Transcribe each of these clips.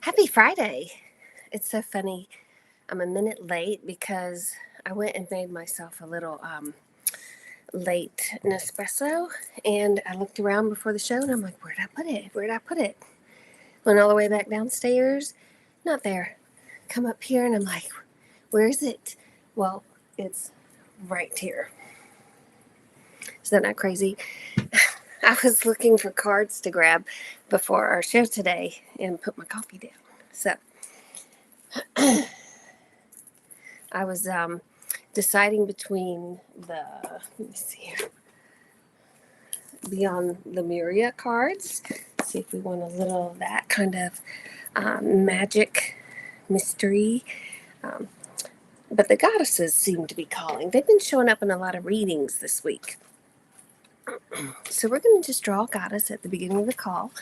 Happy Friday. It's so funny. I'm a minute late because I went and made myself a little late Nespresso, and I looked around before the show and I'm like, where'd I put it? Where'd I put it? Went all the way back downstairs. Not there. Come up here and I'm like, where is it? Well, it's right here. Is that not crazy? I was looking for cards to grab before our show today and put my coffee down. So I was deciding between let me see here, Beyond Lemuria cards. See if we want a little of that kind of magic mystery. Um, but the goddesses seem to be calling. They've been showing up in a lot of readings this week. So we're going to just draw a goddess at the beginning of the call,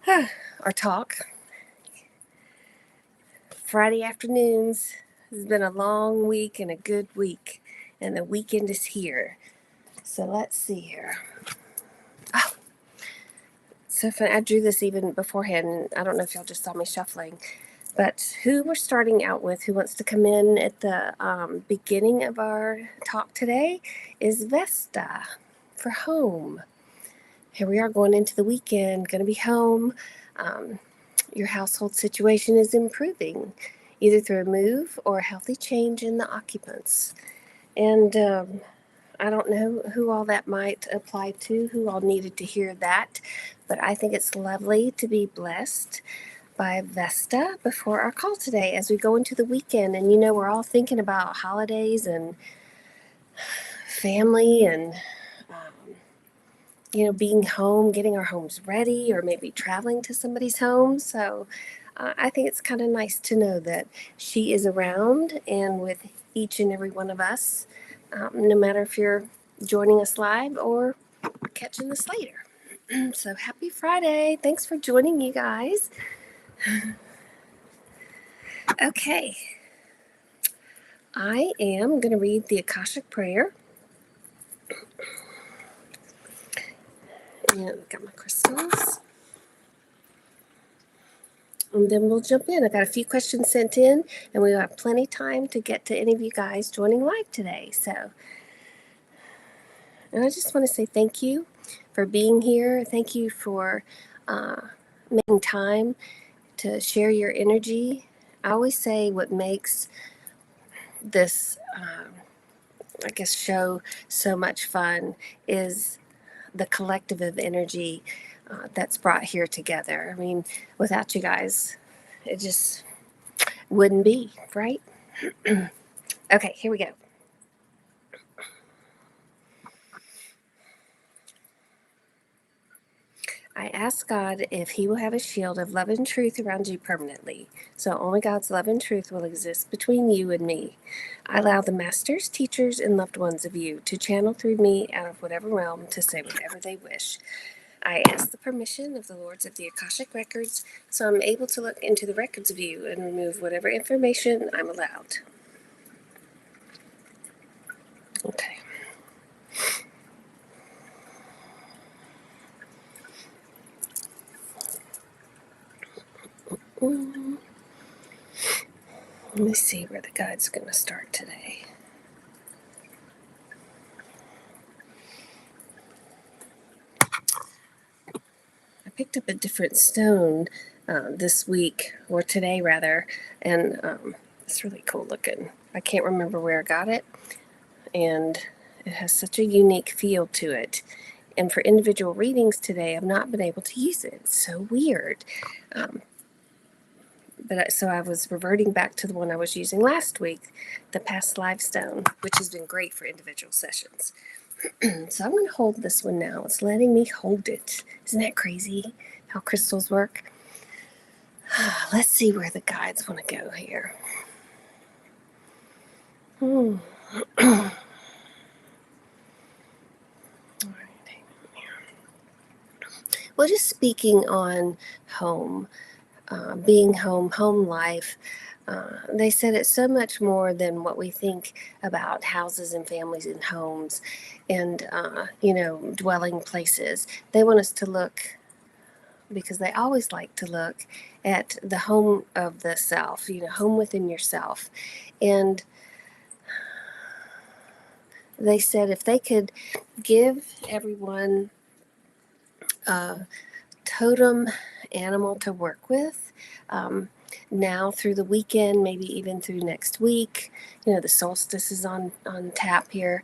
our talk. Friday afternoons has been a long week and a good week, and the weekend is here. So let's see here. Oh, so fun. I drew this even beforehand. I don't know if y'all just saw me shuffling, but who we're starting out with, who wants to come in at the beginning of our talk today, is Vesta for home. Here we are going into the weekend, going to be home. Your household situation is improving, either through a move or a healthy change in the occupants. And I don't know who all that might apply to, who all needed to hear that, but I think it's lovely to be blessed by Vesta before our call today as we go into the weekend. And we're all thinking about holidays and family and being home, getting our homes ready, or maybe traveling to somebody's home. So I think it's kind of nice to know that she is around and with each and every one of us, no matter if you're joining us live or catching this later. So happy Friday. Thanks for joining, you guys. Okay. I am going to read the Akashic Prayer. And got my crystals. And then we'll jump in. I got a few questions sent in, and we have plenty of time to get to any of you guys joining live today. And I just want to say thank you for being here. Thank you for making time to share your energy. I always say what makes this, show so much fun is the collective of energy that's brought here together. I mean, without you guys, it just wouldn't be, right? Okay, here we go. I ask God if He will have a shield of love and truth around you permanently, so only God's love and truth will exist between you and me. I allow the masters, teachers, and loved ones of you to channel through me out of whatever realm to say whatever they wish. I ask the permission of the Lords of the Akashic Records, so I'm able to look into the records of you and remove whatever information I'm allowed. Okay. Let me see where the guide's going to start today. I picked up a different stone this week, or today rather, and it's really cool looking. I can't remember where I got it, and it has such a unique feel to it. And for individual readings today, I've not been able to use it. It's so weird. So I was reverting back to the one I was using last week, the Past Life Stone, which has been great for individual sessions. So I'm going to hold this one now. It's letting me hold it. Isn't that crazy how crystals work? Let's see where the guides want to go here. Well, just speaking on home, being home life, they said it's so much more than what we think about houses and families and homes and, dwelling places. They want us to look because they always like to look at the home of the self, home within yourself. And they said if they could give everyone a totem animal to work with, now through the weekend, maybe even through next week, the solstice is on tap here.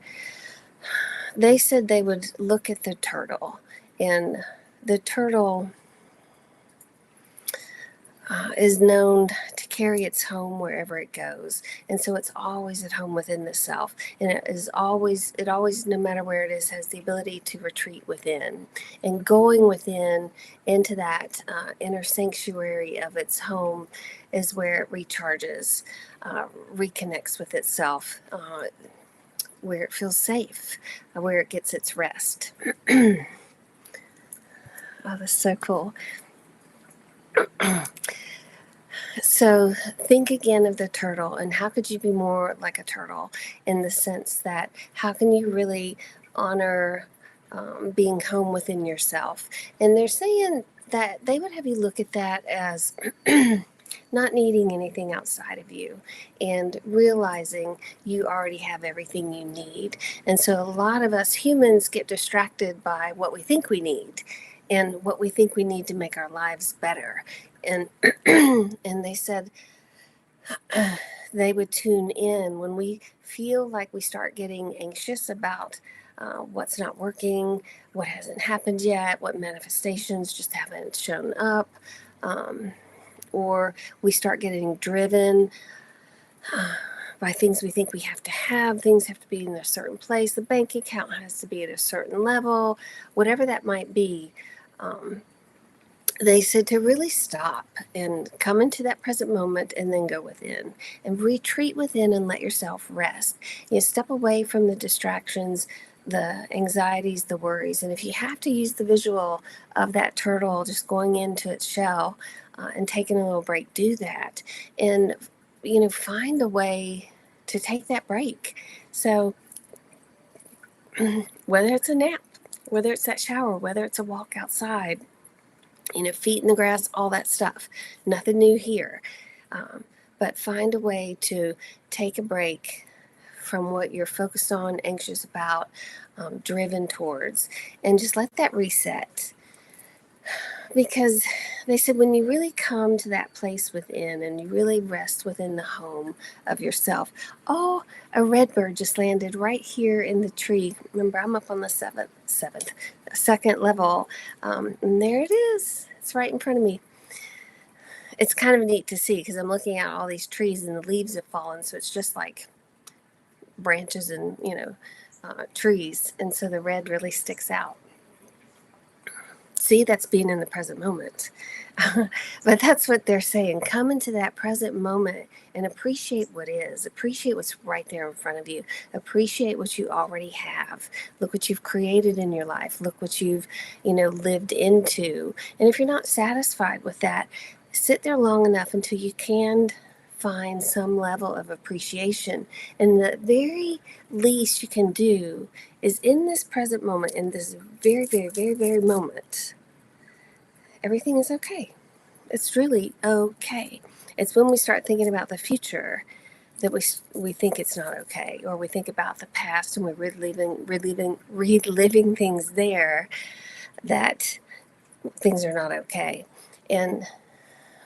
They said they would look at the turtle, and the turtle is known to carry its home wherever it goes, and so it's always at home within the self, and it always, no matter where it is, has the ability to retreat within, and going within into that inner sanctuary of its home is where it recharges, reconnects with itself, where it feels safe, where it gets its rest. Oh, that's so cool. So think again of the turtle, and how could you be more like a turtle, in the sense that how can you really honor being home within yourself? And they're saying that they would have you look at that as not needing anything outside of you, and realizing you already have everything you need. And so a lot of us humans get distracted by what we think we need, and what we think we need to make our lives better. And and they said they would tune in when we feel like we start getting anxious about what's not working, what hasn't happened yet, what manifestations just haven't shown up, or we start getting driven by things we think we have to have. Things have to be in a certain place. The bank account has to be at a certain level, whatever that might be. They said to really stop and come into that present moment, and then go within and retreat within and let yourself rest. Step away from the distractions, the anxieties, the worries. And if you have to use the visual of that turtle just going into its shell and taking a little break, do that. And, find a way to take that break. So whether it's a nap, whether it's that shower, whether it's a walk outside, feet in the grass, all that stuff. Nothing new here. But find a way to take a break from what you're focused on, anxious about, driven towards, and just let that reset. Because they said when you really come to that place within and you really rest within the home of yourself, oh, a red bird just landed right here in the tree. Remember, I'm up on the second level, and there it is. It's right in front of me. It's kind of neat to see because I'm looking at all these trees and the leaves have fallen, so it's just like branches and trees, and so the red really sticks out. See, that's being in the present moment. But that's what they're saying. Come into that present moment and appreciate what is. Appreciate what's right there in front of you. Appreciate what you already have. Look what you've created in your life. Look what you've, lived into. And if you're not satisfied with that, sit there long enough until you can find some level of appreciation. And the very least you can do is, in this present moment, in this very, very, very, very moment, everything is okay. It's really okay. It's when we start thinking about the future that we think it's not okay, or we think about the past and we're reliving things there, that things are not okay. And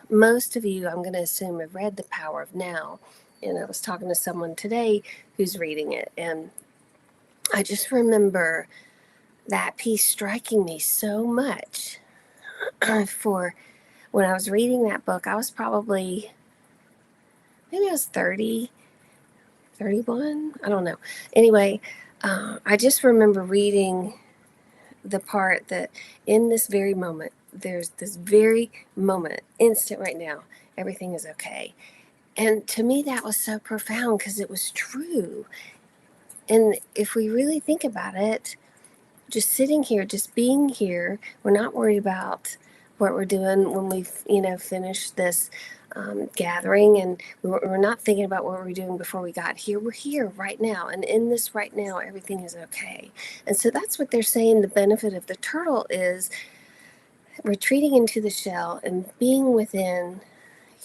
most of you, I'm going to assume, have read The Power of Now. And I was talking to someone today who's reading it, and I just remember that piece striking me so much. For when I was reading that book, I was probably, maybe I was 30, 31, I don't know. Anyway, I just remember reading the part that in this very moment, there's this very moment, instant right now, everything is okay. And to me, that was so profound because it was true. And if we really think about it, just sitting here, just being here, we're not worried about what we're doing when we've, finished this gathering, and we're not thinking about what we're doing before we got here. We're here right now, and in this right now, everything is okay. And so that's what they're saying the benefit of the turtle is. retreating into the shell and being within,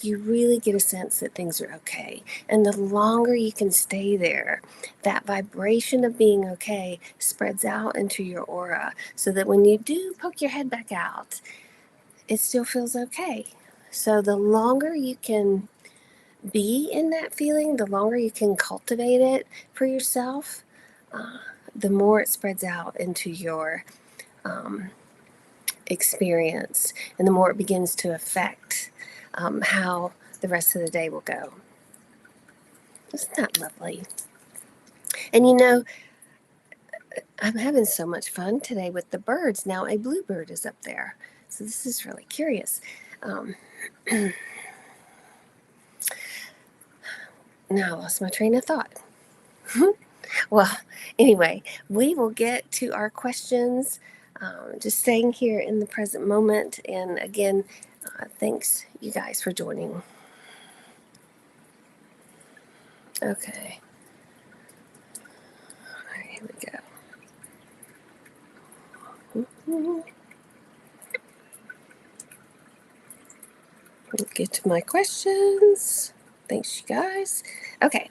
you really get a sense that things are okay. And the longer you can stay there, that vibration of being okay spreads out into your aura so that when you do poke your head back out, it still feels okay. So the longer you can be in that feeling, the longer you can cultivate it for yourself, the more it spreads out into your experience, and the more it begins to affect how the rest of the day will go. Isn't that lovely? And you know, I'm having so much fun today with the birds. Now a bluebird is up there. So this is really curious. Now I lost my train of thought. Well, anyway, we will get to our questions. Just staying here in the present moment. And again, thanks you guys for joining. Okay. All right, here we go. We'll get to my questions. Thanks, you guys. Okay.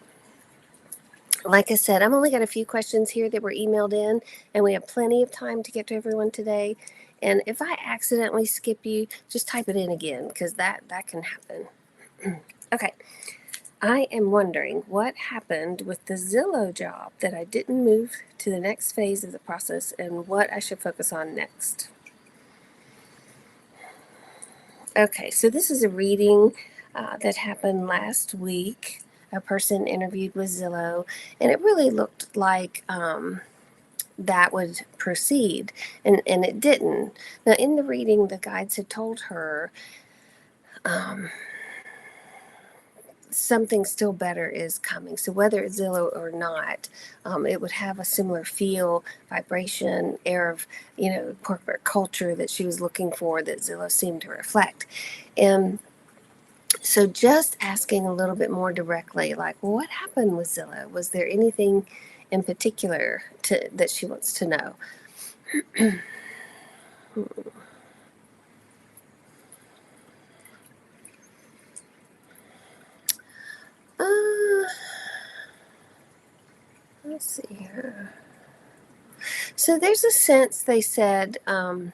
Like I said, I've only got a few questions here that were emailed in, and we have plenty of time to get to everyone today. And if I accidentally skip you, just type it in again, because that can happen. Okay. I am wondering what happened with the Zillow job that I didn't move to the next phase of the process and what I should focus on next. Okay, so this is a reading that happened last week. A person interviewed with Zillow, and it really looked like that would proceed, and it didn't. Now, in the reading, the guides had told her something still better is coming. So whether it's Zillow or not, it would have a similar feel, vibration, air of, corporate culture that she was looking for that Zillow seemed to reflect. And so just asking a little bit more directly, like, well, what happened with Zillow? Was there anything in particular that she wants to know? Let's see here. So there's a sense, they said, and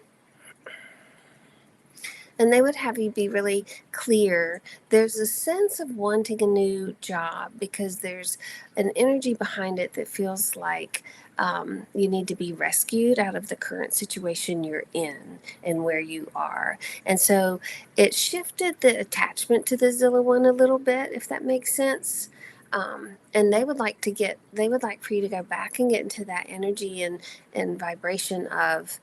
they would have you be really clear. There's a sense of wanting a new job because there's an energy behind it that feels like you need to be rescued out of the current situation you're in and where you are. And so it shifted the attachment to the Zillow one a little bit, if that makes sense. And they would like for you to go back and get into that energy and vibration of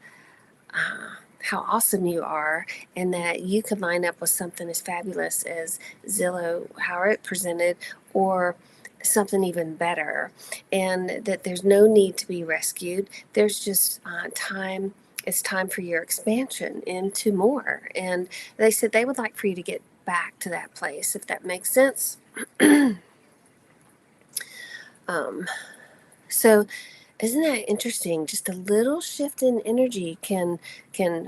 how awesome you are, and that you could line up with something as fabulous as Zillow, how it presented, or something even better, and that there's no need to be rescued. There's just time. It's time for your expansion into more. And they said they would like for you to get back to that place, if that makes sense. So isn't that interesting? Just a little shift in energy can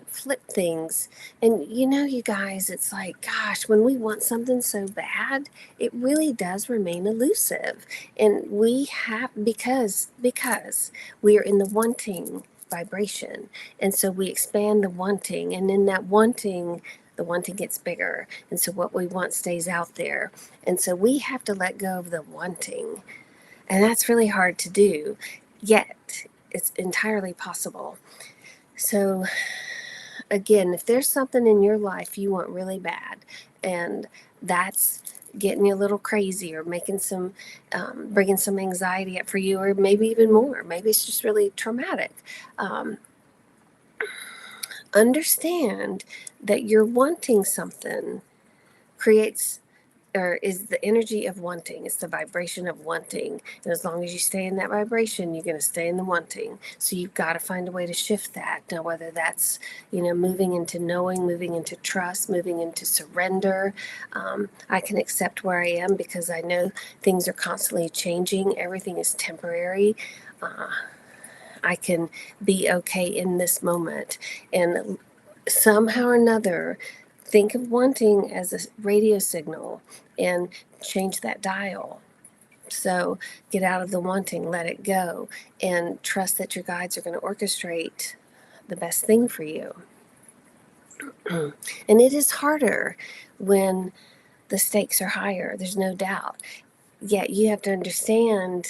flip things. And you guys, it's like, gosh, when we want something so bad, it really does remain elusive. And we have because we are in the wanting vibration. And so we expand the wanting, and in that wanting, the wanting gets bigger. And so what we want stays out there. And so we have to let go of the wanting. And that's really hard to do, yet it's entirely possible. So again, if there's something in your life you want really bad, and that's getting you a little crazy or making some, bringing some anxiety up for you, or maybe even more, maybe it's just really traumatic. Understand that you're wanting something creates or is the energy of wanting. It's the vibration of wanting. And as long as you stay in that vibration, you're going to stay in the wanting. So you've got to find a way to shift that. Now, whether that's, moving into knowing, moving into trust, moving into surrender. I can accept where I am because I know things are constantly changing. Everything is temporary. I can be okay in this moment. And somehow or another, think of wanting as a radio signal and change that dial. So get out of the wanting, let it go, and trust that your guides are going to orchestrate the best thing for you. And it is harder when the stakes are higher, there's no doubt. Yet you have to understand,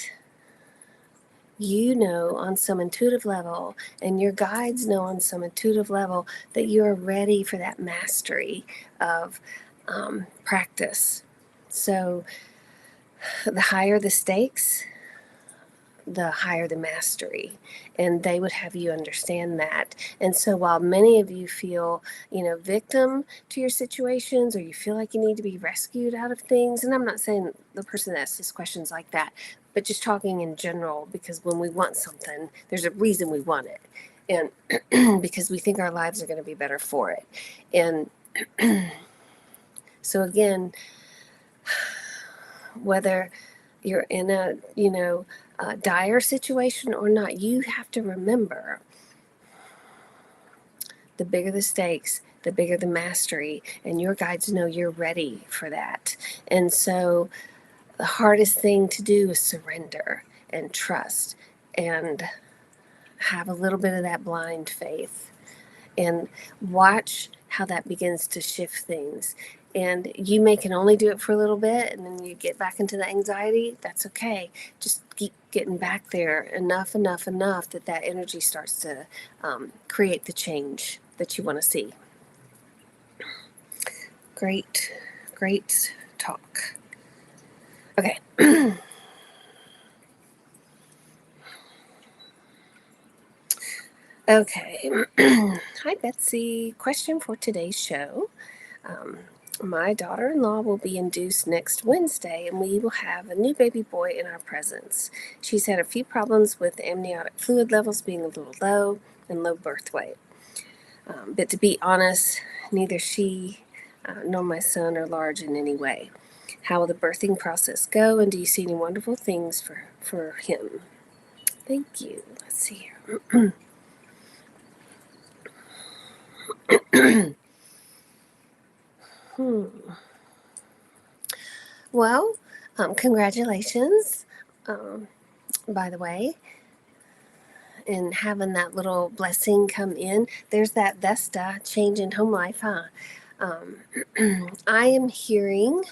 on some intuitive level, and your guides know on some intuitive level, that you're ready for that mastery of practice. So the higher the stakes, the higher the mastery, and they would have you understand that. And so while many of you feel victim to your situations, or you feel like you need to be rescued out of things, and I'm not saying the person that asks this question's like that, but just talking in general, because when we want something, there's a reason we want it, and because we think our lives are going to be better for it. And so again, whether you're in a dire situation or not, you have to remember, the bigger the stakes, the bigger the mastery, and your guides know you're ready for that. And so the hardest thing to do is surrender and trust and have a little bit of that blind faith, and watch how that begins to shift things. And you can only do it for a little bit, and then you get back into the anxiety. That's okay. Just keep getting back there enough that energy starts to create the change that you want to see. Great talk. Okay. Okay. Hi, Betsy. Question for today's show. My daughter-in-law will be induced next Wednesday, and we will have a new baby boy in our presence. She's had a few problems with amniotic fluid levels being a little low and low birth weight. But to be honest, neither she nor my son are large in any way. How will the birthing process go, and do you see any wonderful things for him? Thank you. Let's see here. Well, congratulations, by the way, and having that little blessing come in. There's that Vesta change in home life, huh? I am hearing,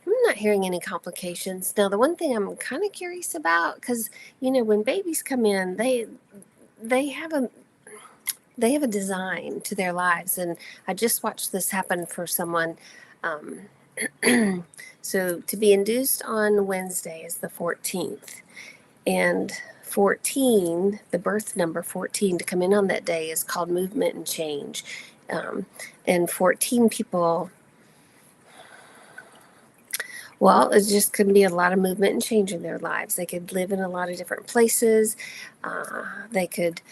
I'm not hearing any complications. Now, the one thing I'm kind of curious about, because, when babies come in, they have a design to their lives. And I just watched this happen for someone. So to be induced on Wednesday is the 14th. And 14, the birth number 14, to come in on that day is called movement and change. And 14 people, well, it's just going to be a lot of movement and change in their lives. They could live in a lot of different places. They could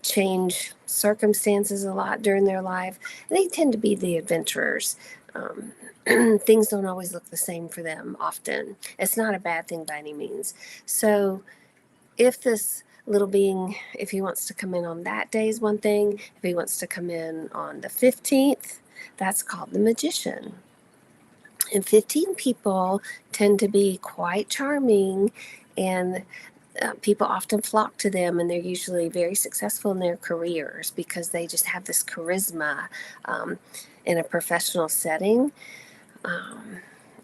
change circumstances a lot during their life. They tend to be the adventurers. Things don't always look the same for them often. It's not a bad thing by any means. So if this little being, if he wants to come in on that day is one thing. If he wants to come in on the 15th, that's called the magician. And 15 people tend to be quite charming, and people often flock to them, and they're usually very successful in their careers because they just have this charisma in a professional setting.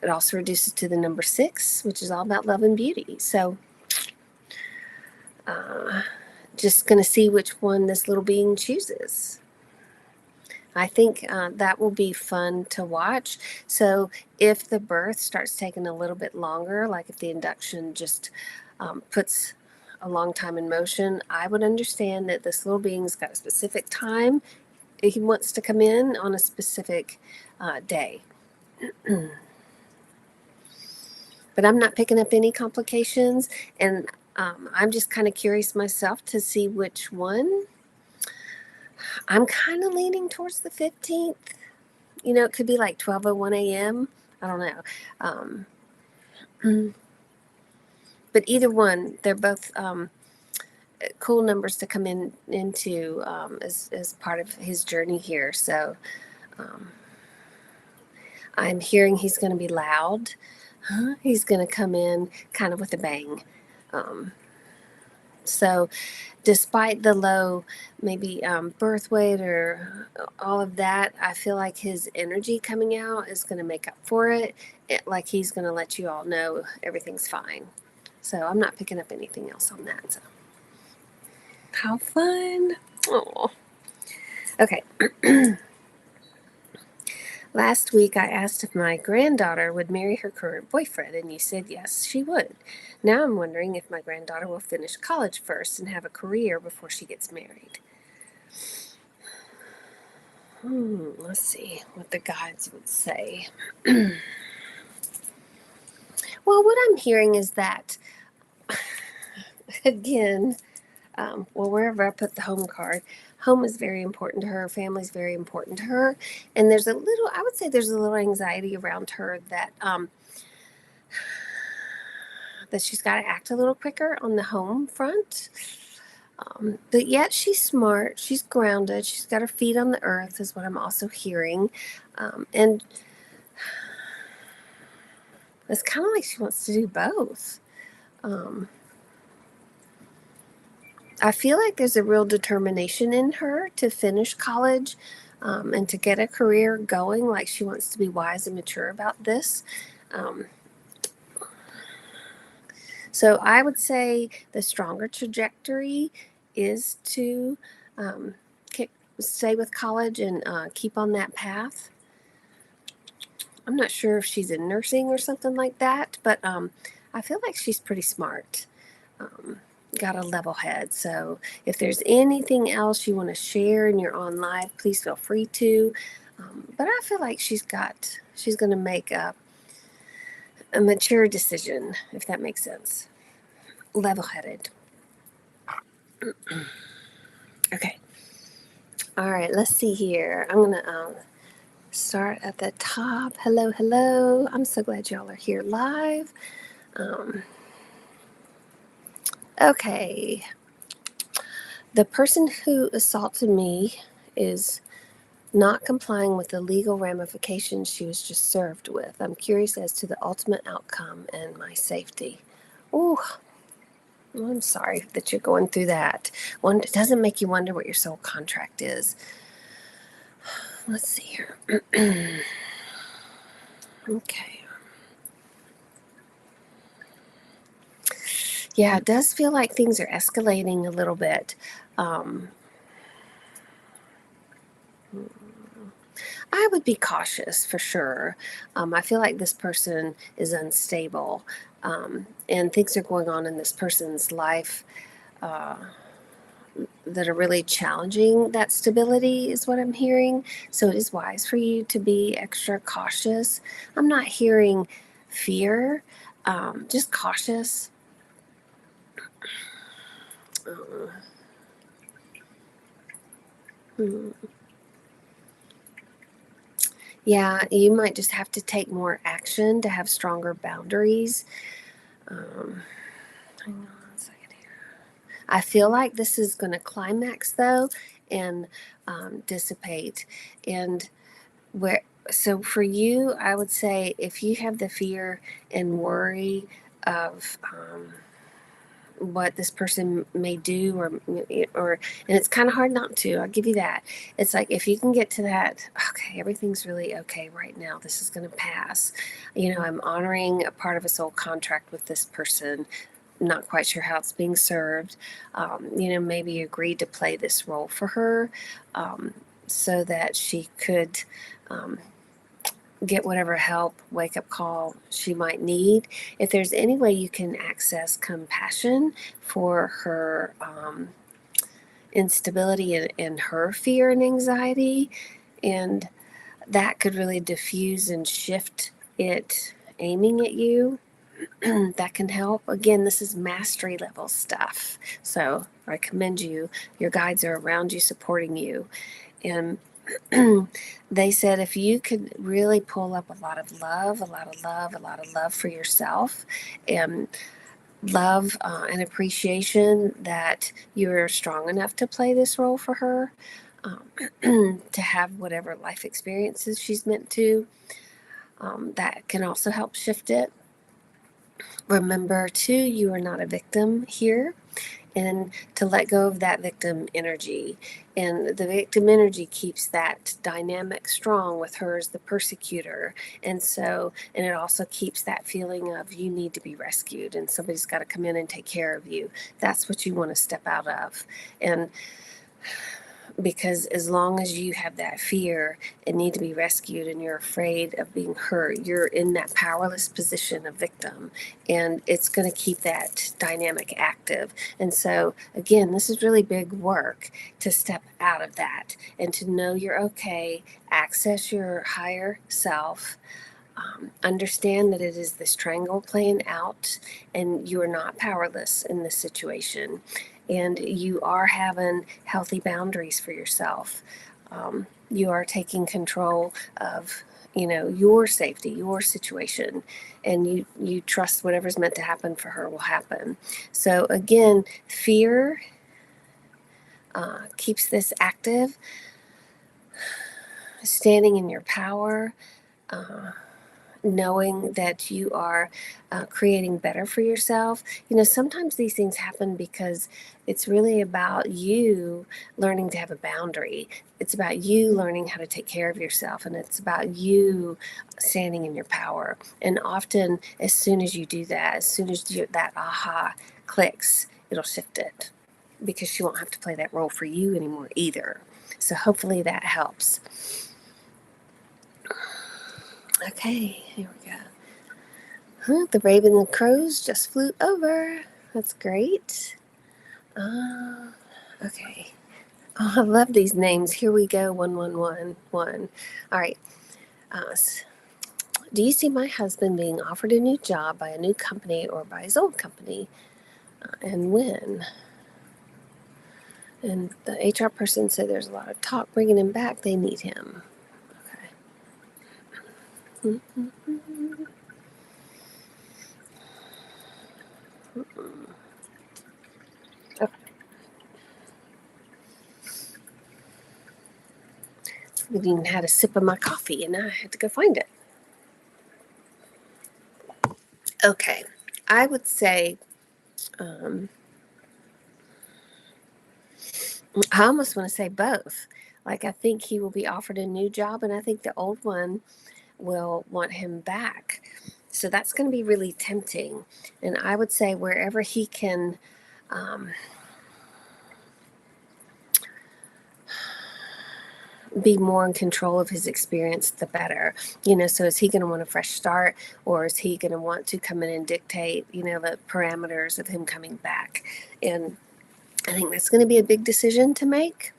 It also reduces to the number 6, which is all about love and beauty. So just going to see which one this little being chooses. I think that will be fun to watch. So if the birth starts taking a little bit longer, like if the induction just puts a long time in motion, I would understand that this little being's got a specific time. He wants to come in on a specific day. But I'm not picking up any complications, and I'm just kind of curious myself to see which one. I'm kind of leaning towards the 15th. It could be like 12:01 a.m. I don't know. But either one, they're both cool numbers to come into as part of his journey here. So I'm hearing he's going to be loud. He's going to come in kind of with a bang. So despite the low maybe birth weight or all of that, I feel like his energy coming out is going to make up for it. Like he's going to let you all know everything's fine. So I'm not picking up anything else on that. So how fun. Oh, okay. Last week, I asked if my granddaughter would marry her current boyfriend, and you said yes, she would. Now I'm wondering if my granddaughter will finish college first and have a career before she gets married. Let's see what the guides would say. Well, what I'm hearing is that, again, wherever I put the home card, home is very important to her, family is very important to her, and there's a little, I would say there's a little anxiety around her that that she's got to act a little quicker on the home front. But yet she's smart, she's grounded, she's got her feet on the earth, is what I'm also hearing. And it's kind of like she wants to do both. I feel like there's a real determination in her to finish college and to get a career going. Like she wants to be wise and mature about this. So I would say the stronger trajectory is to stay with college and keep on that path. I'm not sure if she's in nursing or something like that, but I feel like she's pretty smart. Got a level head. So if there's anything else you want to share and you're on live, please feel free to. But I feel like she's going to make a mature decision, if that makes sense. Level-headed. Okay. All right, let's see here. I'm going to start at the top. Hello, hello. I'm so glad y'all are here live. Okay. The person who assaulted me is not complying with the legal ramifications she was just served with. I'm curious as to the ultimate outcome and my safety. Oh, I'm sorry that you're going through that. It doesn't make you wonder what your soul contract is. Let's see here. Okay. Yeah, it does feel like things are escalating a little bit. I would be cautious for sure. I feel like this person is unstable, and things are going on in this person's life that are really challenging that stability, is what I'm hearing. So it is wise for you to be extra cautious. I'm not hearing fear, just cautious. Yeah, you might just have to take more action to have stronger boundaries. Hang on a second here. I feel like this is going to climax though and dissipate. And so for you, I would say if you have the fear and worry of what this person may do or and it's kind of hard not to, I'll give you that. It's like if you can get to that, okay, everything's really okay right now, this is going to pass. I'm honoring a part of a soul contract with this person. Not quite sure how it's being served. Maybe agreed to play this role for her so that she could get whatever help, wake up call she might need. If there's any way you can access compassion for her instability and her fear and anxiety, and that could really diffuse and shift it aiming at you, that can help. Again, this is mastery level stuff. So I commend you. Your guides are around you, supporting you. And they said if you could really pull up a lot of love for yourself, and love and appreciation that you're strong enough to play this role for her, to have whatever life experiences she's meant to. That can also help shift it. Remember, too, you are not a victim here, and to let go of that victim energy. And the victim energy keeps that dynamic strong with her as the persecutor. And it also keeps that feeling of you need to be rescued and somebody's got to come in and take care of you. That's what you want to step out of. And because as long as you have that fear and need to be rescued and you're afraid of being hurt, you're in that powerless position of victim, and it's going to keep that dynamic active. And so again, this is really big work to step out of that and to know you're okay, access your higher self. Understand that it is this triangle playing out, and you are not powerless in this situation, and you are having healthy boundaries for yourself. You are taking control of your safety, your situation, and you trust whatever's meant to happen for her will happen. So again, fear keeps this active, standing in your power, knowing that you are creating better for yourself. Sometimes these things happen because it's really about you learning to have a boundary. It's about you learning how to take care of yourself, and it's about you standing in your power. And often, as soon as you do that, as soon as that aha clicks, it'll shift it, because she won't have to play that role for you anymore either. So hopefully that helps. Okay, here we go. The raven and the crows just flew over. That's great. Okay. Oh, I love these names. Here we go. 1111. All right. Do you see my husband being offered a new job by a new company or by his old company? And when? And the HR person said there's a lot of talk bringing him back. They need him. Okay. Okay. I haven't even had a sip of my coffee, and I had to go find it. Okay. I would say I almost want to say both. Like, I think he will be offered a new job, and I think the old one will want him back. So that's going to be really tempting. And I would say wherever he can be more in control of his experience, the better. So is he going to want a fresh start, or is he going to want to come in and dictate, the parameters of him coming back? And I think that's going to be a big decision to make.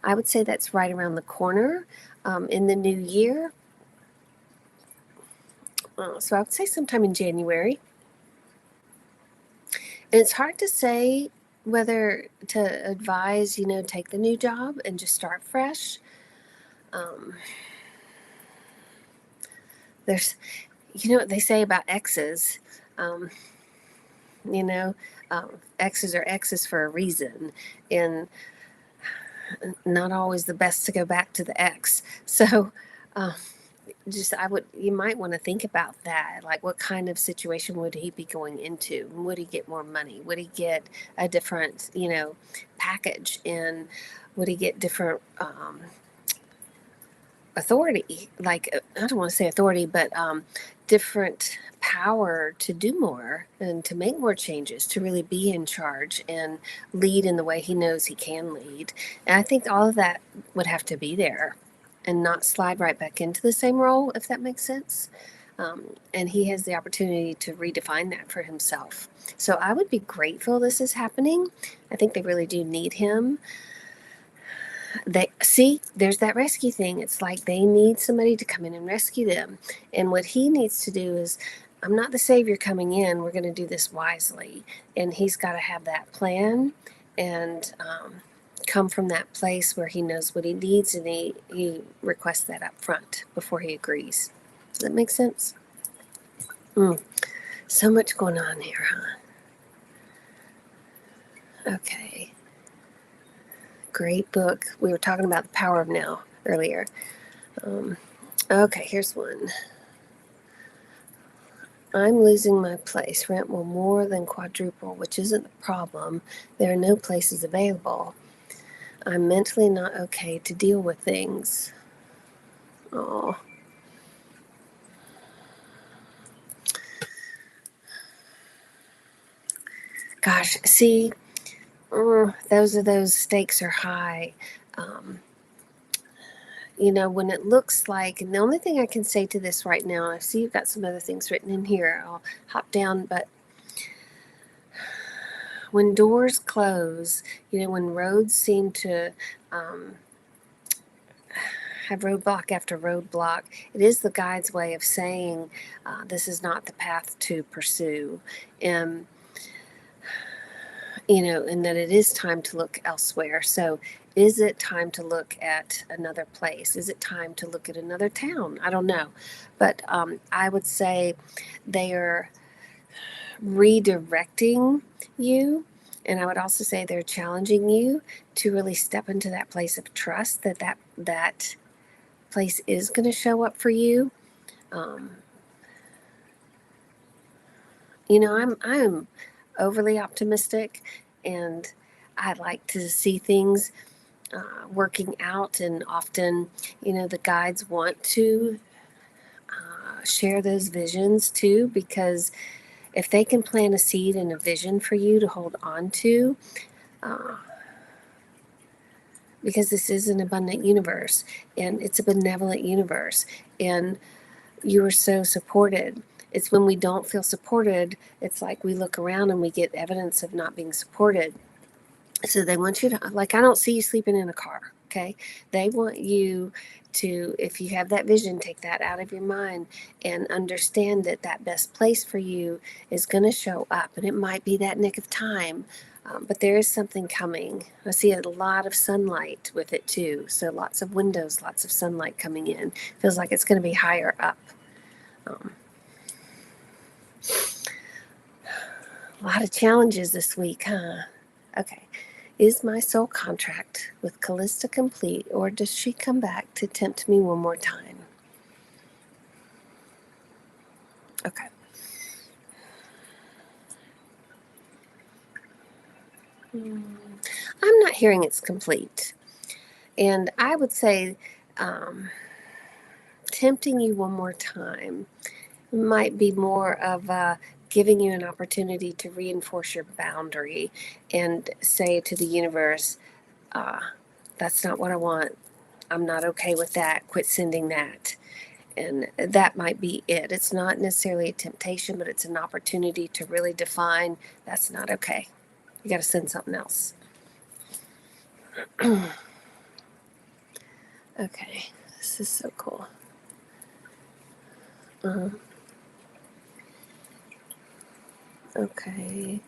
I would say that's right around the corner in the new year. So I would say sometime in January. And it's hard to say whether to advise, take the new job and just start fresh. There's, what they say about exes. You know, X's are X's for a reason, and not always the best to go back to the X. So, you might want to think about that. Like, what kind of situation would he be going into? Would he get more money? Would he get a different, package? And would he get different authority? Like, I don't want to say authority, but different power to do more and to make more changes, to really be in charge and lead in the way he knows he can lead. And I think all of that would have to be there and not slide right back into the same role, if that makes sense. And he has the opportunity to redefine that for himself. So I would be grateful this is happening. I think they really do need him. There's that rescue thing. It's like they need somebody to come in and rescue them. And what he needs to do is, I'm not the savior coming in. We're going to do this wisely. And he's got to have that plan and come from that place where he knows what he needs, and he requests that up front before he agrees. Does that make sense? So much going on here, huh? Okay. Great book. We were talking about the power of now earlier. Okay, here's one. I'm losing my place. Rent will more than quadruple, which isn't the problem. There are no places available. I'm mentally not okay to deal with things. Oh, gosh. See, those stakes are high. Um, when it looks like, and the only thing I can say to this right now, and I see you've got some other things written in here, I'll hop down, but when doors close, when roads seem to um, have roadblock after roadblock, it is the guide's way of saying this is not the path to pursue. And and that it is time to look elsewhere. So, is it time to look at another place? Is it time to look at another town? I don't know. But I would say they are redirecting you. And I would also say they're challenging you to really step into that place of trust that place is going to show up for you. Um, I'm overly optimistic, and I like to see things working out. And often, the guides want to share those visions too, because if they can plant a seed and a vision for you to hold on to, uh, because this is an abundant universe and it's a benevolent universe, and you are so supported. It's when we don't feel supported, it's like we look around and we get evidence of not being supported. So they want you to, like, I don't see you sleeping in a car. Okay. They want you to, if you have that vision, take that out of your mind and understand that that best place for you is going to show up. And it might be that nick of time, but there is something coming. I see a lot of sunlight with it too. So lots of windows, lots of sunlight coming in. Feels like it's going to be higher up. Um, a lot of challenges this week, huh? Okay. Is my soul contract with Callista complete, or does she come back to tempt me one more time? Okay. I'm not hearing it's complete. And I would say tempting you one more time might be more of giving you an opportunity to reinforce your boundary and say to the universe, that's not what I want. I'm not okay with that. Quit sending that. And that might be it. It's not necessarily a temptation, but it's an opportunity to really define that's not okay. You got to send something else. Okay, this is so cool. Okay.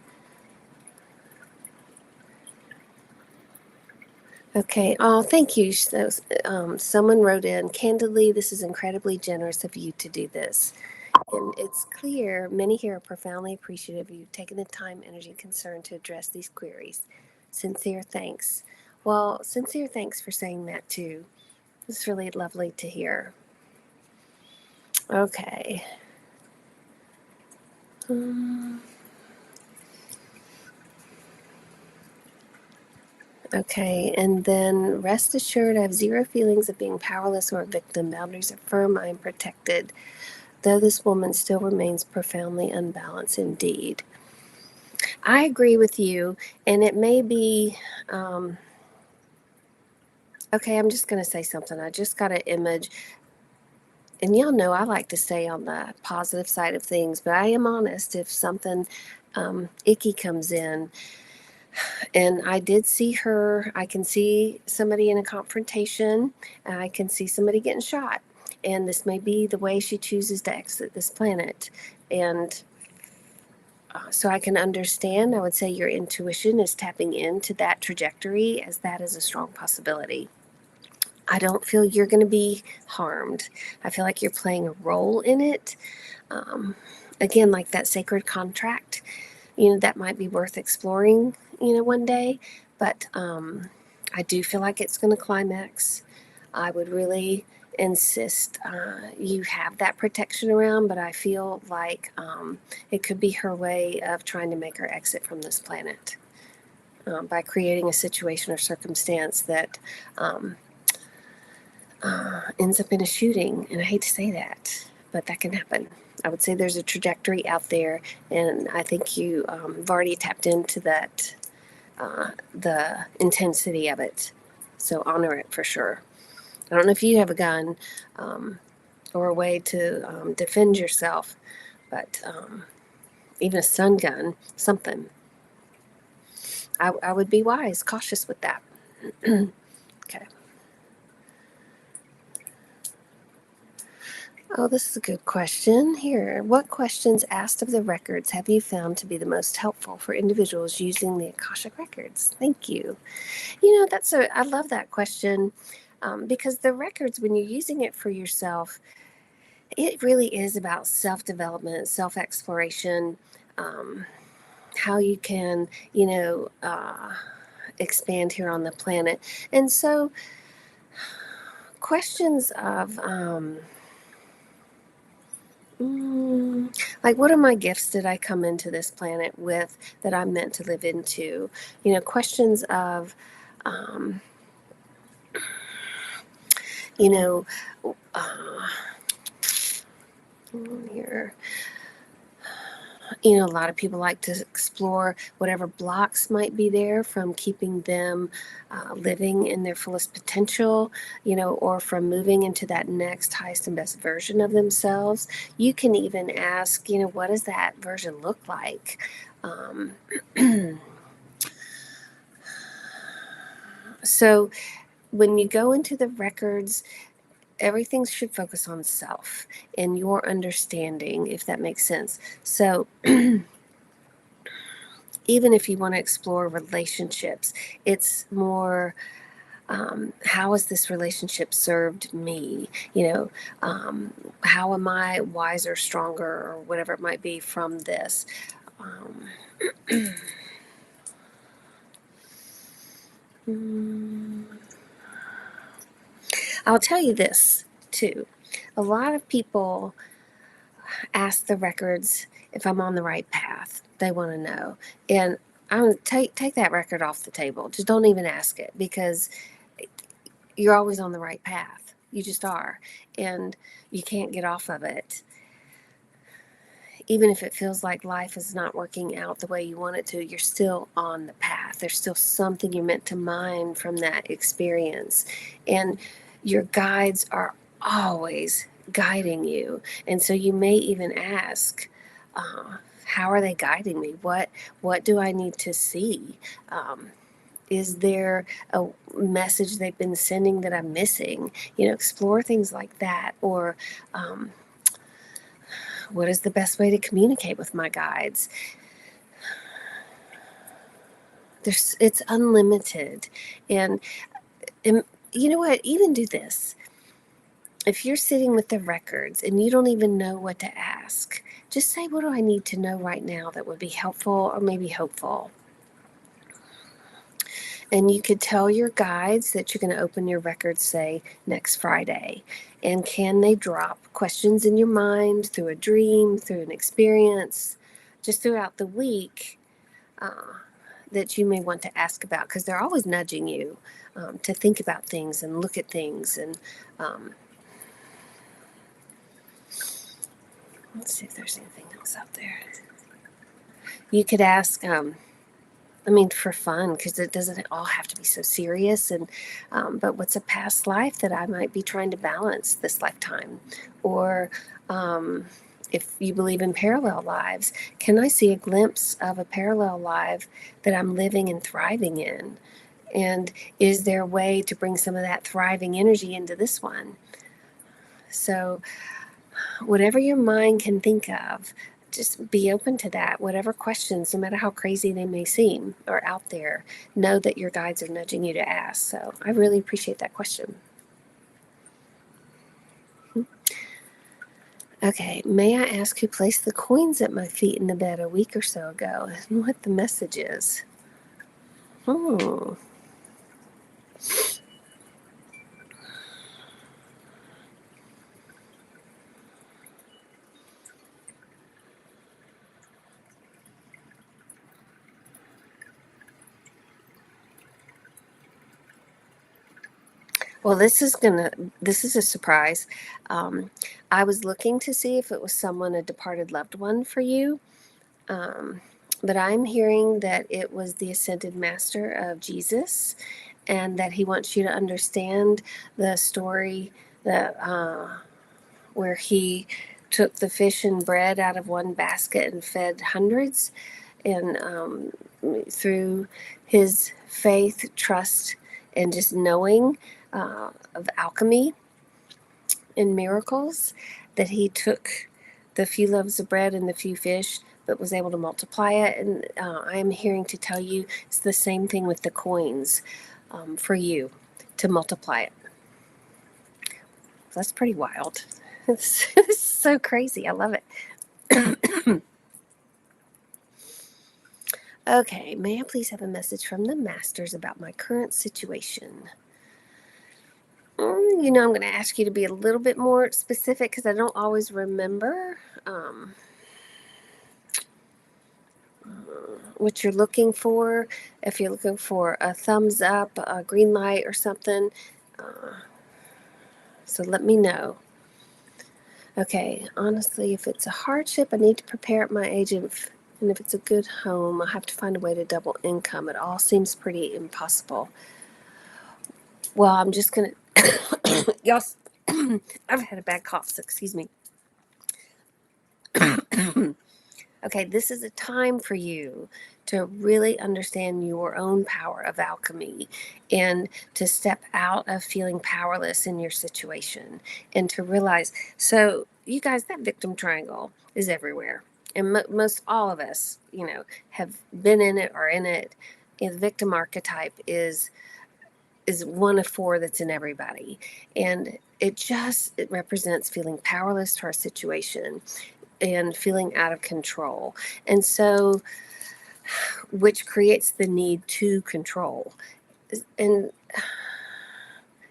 Okay. Oh, thank you. So, someone wrote in, candidly, this is incredibly generous of you to do this. And it's clear many here are profoundly appreciative of you taking the time, energy, and concern to address these queries. Sincere thanks. Well, sincere thanks for saying that too. It's really lovely to hear. Okay. Okay, and then rest assured I have zero feelings of being powerless or a victim. Boundaries are firm, I am protected. Though this woman still remains profoundly unbalanced indeed. I agree with you, and it may be. Okay, I'm just going to say something. I just got an image, and y'all know I like to stay on the positive side of things, but I am honest if something icky comes in. And I did see her. I can see somebody in a confrontation. I can see somebody getting shot. And this may be the way she chooses to exit this planet. And so I can understand. I would say your intuition is tapping into that trajectory, as that is a strong possibility. I don't feel you're going to be harmed. I feel like you're playing a role in it. Again, like that sacred contract, that might be worth exploring, one day, but I do feel like it's going to climax. I would really insist you have that protection around, but I feel like it could be her way of trying to make her exit from this planet by creating a situation or circumstance that ends up in a shooting. And I hate to say that, but that can happen. I would say there's a trajectory out there, and I think you've already tapped into that, the intensity of it. So honor it for sure. I don't know if you have a gun or a way to defend yourself, but even a stun gun, something. I would be wise, cautious with that. Okay. Oh, this is a good question. Here, what questions asked of the records have you found to be the most helpful for individuals using the Akashic Records? Thank you. I love that question because the records, when you're using it for yourself, it really is about self-development, self-exploration, how you can, expand here on the planet. And so questions of, like, what are my gifts did I come into this planet with that I'm meant to live into? Questions of, here. A lot of people like to explore whatever blocks might be there from keeping them living in their fullest potential, or from moving into that next highest and best version of themselves. You can even ask, what does that version look like? So when you go into the records, everything should focus on self and your understanding, if that makes sense. So even if you want to explore relationships, it's more how has this relationship served me? How am I wiser, stronger, or whatever it might be from this? I'll tell you this too. A lot of people ask the records if I'm on the right path. They want to know. And I'm going to take that record off the table. Just don't even ask it, because you're always on the right path. You just are. And you can't get off of it. Even if it feels like life is not working out the way you want it to, you're still on the path. There's still something you're meant to mine from that experience. And your guides are always guiding you. And so you may even ask, how are they guiding me? What do I need to see? Is there a message they've been sending that I'm missing? Explore things like that. Or what is the best way to communicate with my guides? It's unlimited. And you know what? Even do this. If you're sitting with the records and you don't even know what to ask, just say, what do I need to know right now that would be helpful or maybe hopeful? And you could tell your guides that you're going to open your records, say, next Friday. And can they drop questions in your mind through a dream, through an experience, just throughout the week that you may want to ask about? Because they're always nudging you to think about things and look at things. And let's see if there's anything else out there. You could ask, for fun, because it doesn't all have to be so serious. And but what's a past life that I might be trying to balance this lifetime? Or if you believe in parallel lives, can I see a glimpse of a parallel life that I'm living and thriving in? And is there a way to bring some of that thriving energy into this one? So whatever your mind can think of, just be open to that. Whatever questions, no matter how crazy they may seem, are out there, know that your guides are nudging you to ask. So I really appreciate that question. Okay, may I ask who placed the coins at my feet in the bed a week or so ago and what the message is? Hmm. Well, this is a surprise. Um, I was looking to see if it was someone, a departed loved one for you. Um, but I'm hearing that it was the ascended master of Jesus, and that he wants you to understand the story that where he took the fish and bread out of one basket and fed hundreds, and through his faith, trust, and just knowing of alchemy and miracles, that he took the few loaves of bread and the few fish, but was able to multiply it. And I am hearing to tell you it's the same thing with the coins, for you to multiply it. That's pretty wild. It's so crazy. I love it. Okay, may I please have a message from the masters about my current situation? I'm going to ask you to be a little bit more specific because I don't always remember what you're looking for. If you're looking for a thumbs up, a green light, or something, uh, so let me know. Okay, honestly, if it's a hardship, I need to prepare my agent. And if it's a good home, I have to find a way to double income. It all seems pretty impossible. Well, I'm just going to. Y'all, I've had a bad cough, so excuse me. Okay, this is a time for you to really understand your own power of alchemy, and to step out of feeling powerless in your situation, and to realize, so you guys, that victim triangle is everywhere. And most all of us, have been in it or in it. And the victim archetype is one of four that's in everybody. And it represents feeling powerless to our situation and feeling out of control. And so, which creates the need to control. And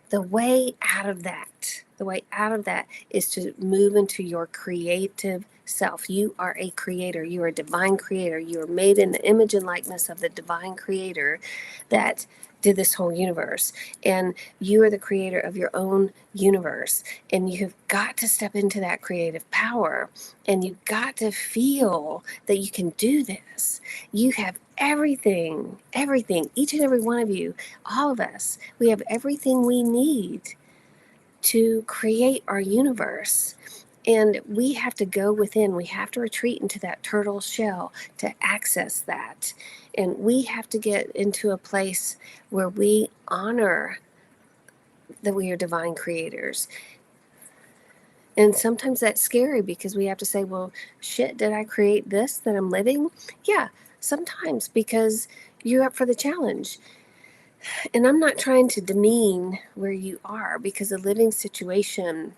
the way out of that is to move into your creative self. You are a creator. You are a divine creator. You are made in the image and likeness of the divine creator that did this whole universe. And you are the creator of your own universe. And you have got to step into that creative power. And you've got to feel that you can do this. You have everything, each and every one of you, all of us, we have everything we need to create our universe. And we have to go within, we have to retreat into that turtle shell to access that. And we have to get into a place where we honor that we are divine creators. And sometimes that's scary because we have to say, well, shit, did I create this that I'm living? Yeah, sometimes, because you're up for the challenge. And I'm not trying to demean where you are, because a living situation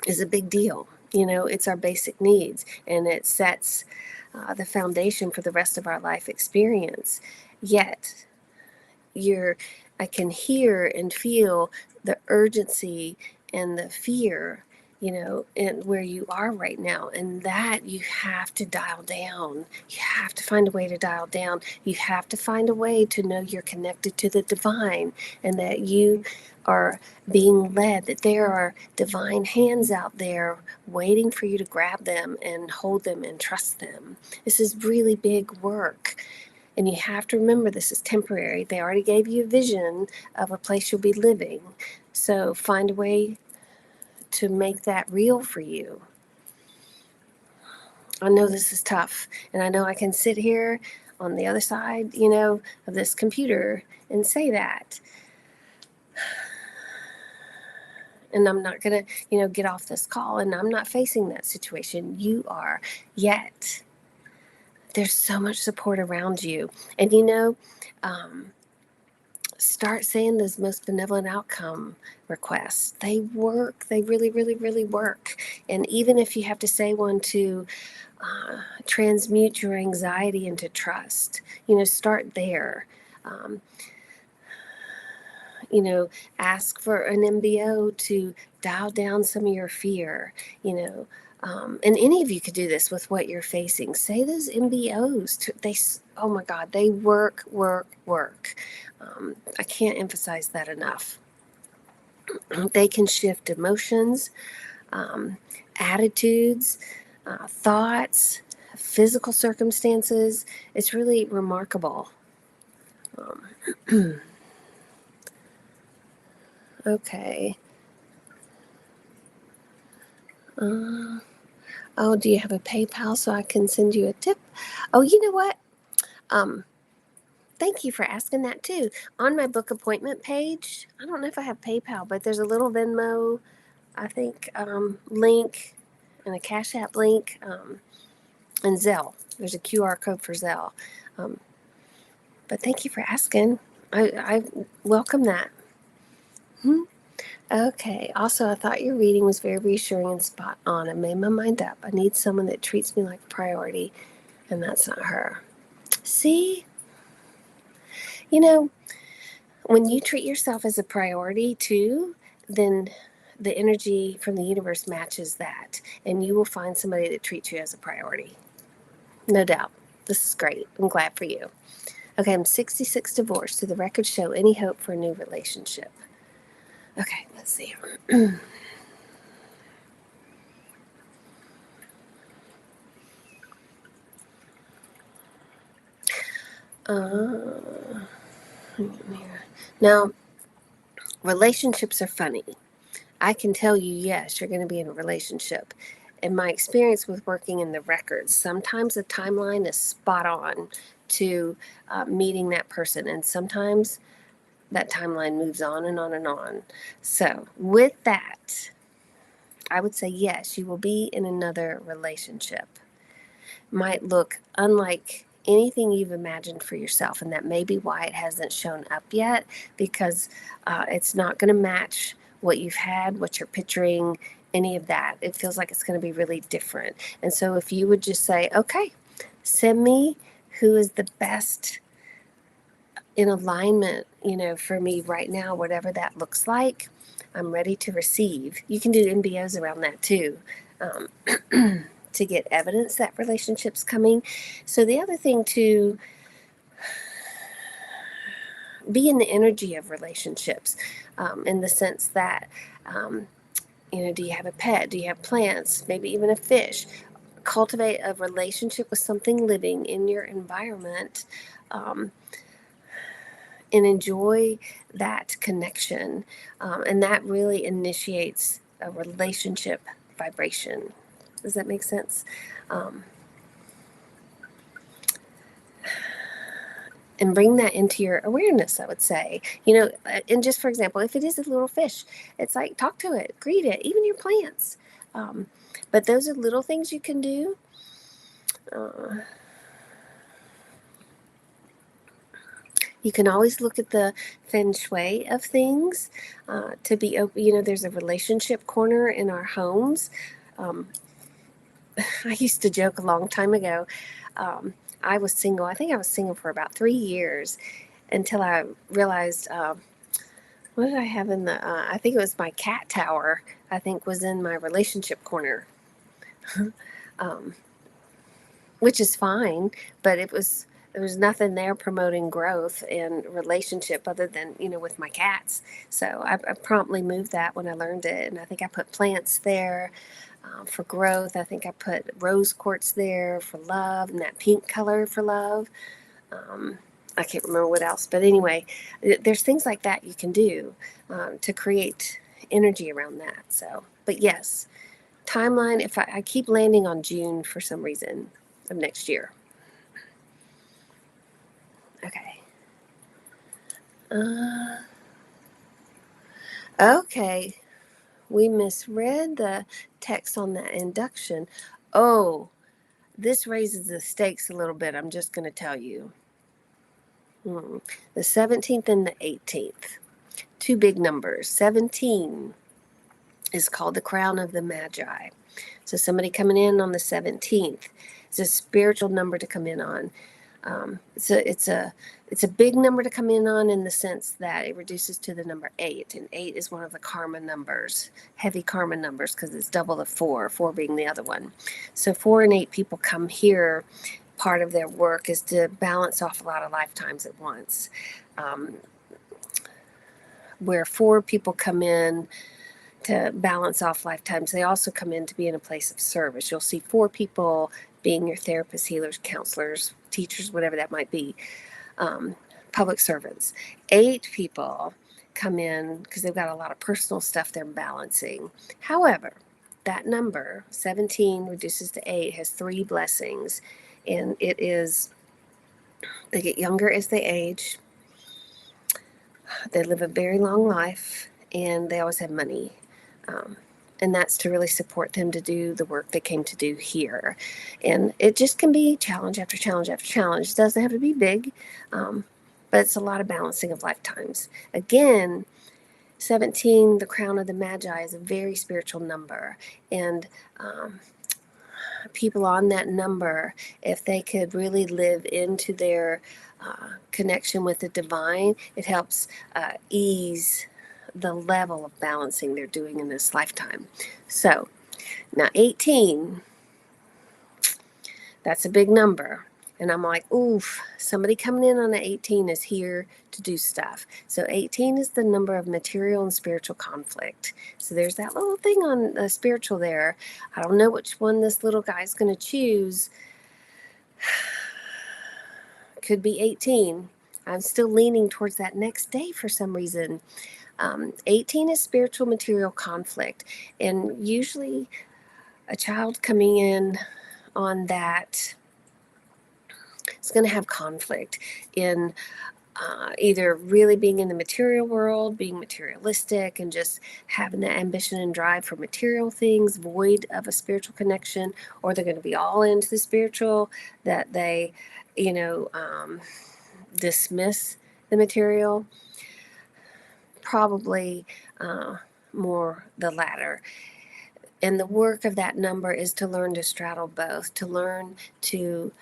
is a big deal. It's our basic needs, and it sets the foundation for the rest of our life experience. Yet, I can hear and feel the urgency and the fear, and where you are right now, and that you have to dial down. You have to find a way to dial down. You have to find a way to know you're connected to the divine, and that you are being led, that there are divine hands out there waiting for you to grab them and hold them and trust them. This is really big work. And you have to remember, this is temporary. They already gave you a vision of a place you'll be living. So find a way to make that real for you. I know this is tough. And I know I can sit here on the other side, of this computer and say that. And I'm not going to, get off this call, and I'm not facing that situation. You are. Yet there's so much support around you. And start saying those most benevolent outcome requests. They work. They really, really, really work. And even if you have to say one to transmute your anxiety into trust, start there. Um, you know, ask for an MBO to dial down some of your fear, you know. And any of you could do this with what you're facing. Say those MBOs. Oh my God, they work, work, work. I can't emphasize that enough. They can shift emotions, um, attitudes, thoughts, physical circumstances. It's really remarkable. Okay. Uh, oh, do you have a PayPal so I can send you a tip? Oh, you know what? Um, Thank you for asking that too. On my book appointment page, I don't know if I have PayPal, but there's a little Venmo, I think, link and a Cash App link, and Zelle. There's a QR code for Zelle. Um, but thank you for asking. I welcome that. Hmm. Okay. Also, I thought your reading was very reassuring and spot on. I made my mind up. I need someone that treats me like a priority, and that's not her. See? You know, when you treat yourself as a priority too, then the energy from the universe matches that, and you will find somebody that treats you as a priority. No doubt. This is great. I'm glad for you. Okay, I'm 66 divorced. Do the records show any hope for a new relationship? Okay, let's see. uh, now, relationships are funny. I can tell you, yes, you're going to be in a relationship. In my experience with working in the records, sometimes the timeline is spot on to meeting that person, and sometimes that timeline moves on and on and on. So, with that, I would say yes, you will be in another relationship. Might look unlike anything you've imagined for yourself, and that may be why it hasn't shown up yet, because it's not going to match what you've had, what you're picturing, any of that. It feels like it's going to be really different. And so if you would just say, okay, send me who is the best in alignment, for me right now, whatever that looks like, I'm ready to receive. You can do MBOs around that too. Um, to get evidence that relationship's coming. So the other thing to be in the energy of relationships, in the sense that, do you have a pet? Do you have plants? Maybe even a fish? Cultivate a relationship with something living in your environment, and enjoy that connection. And that really initiates a relationship vibration. Does that make sense? Um, and bring that into your awareness, I would say. And just for example, if it is a little fish, it's like talk to it, greet it, even your plants. But those are little things you can do. You can always look at the feng shui of things, to be open. There's a relationship corner in our homes. Um, I used to joke a long time ago. I was single. I think I was single for about 3 years until I realized, what did I have in the, I think it was my cat tower, I think was in my relationship corner, um, which is fine, but there was nothing there promoting growth and relationship other than, with my cats. So I promptly moved that when I learned it. And I think I put plants there, for growth. I think I put rose quartz there for love, and that pink color for love. I can't remember what else, but anyway, there's things like that you can do, to create energy around that. So, but yes, timeline. If I keep landing on June for some reason of next year. Okay. Uh, okay. We misread the text on that induction. Oh, this raises the stakes a little bit. I'm just going to tell you. The 17th and the 18th. Two big numbers. 17 is called the crown of the Magi. So somebody coming in on the 17th is a spiritual number to come in on. It's a big number to come in on, in the sense that it reduces to the number 8, and 8 is one of the karma numbers, heavy karma numbers, because it's double the 4, 4 being the other one. So 4 and 8 people come here. Part of their work is to balance off a lot of lifetimes at once. Where 4 people come in to balance off lifetimes, they also come in to be in a place of service. You'll see 4 people being your therapists, healers, counselors, teachers, whatever that might be, public servants. 8 people come in because they've got a lot of personal stuff they're balancing. However, that number 17 reduces to 8 has 3 blessings, and it is they get younger as they age, they live a very long life, and they always have money. And that's to really support them to do the work they came to do here. And it just can be challenge after challenge after challenge. It doesn't have to be big, but it's a lot of balancing of lifetimes. Again, 17, the crown of the Magi, is a very spiritual number. And people on that number, if they could really live into their connection with the divine, it helps ease the level of balancing they're doing in this lifetime. So now 18, that's a big number. And I'm like, oof, somebody coming in on an 18 is here to do stuff. So 18 is the number of material and spiritual conflict. So there's that little thing on the spiritual there. I don't know which one this little guy's going to choose. Could be 18. I'm still leaning towards that next day for some reason. 18 is spiritual material conflict. And usually a child coming in on that is going to have conflict in either really being in the material world, being materialistic, and just having the ambition and drive for material things, void of a spiritual connection, or they're going to be all into the spiritual, that they, dismiss the material. Probably more the latter. And the work of that number is to learn to straddle both, to learn to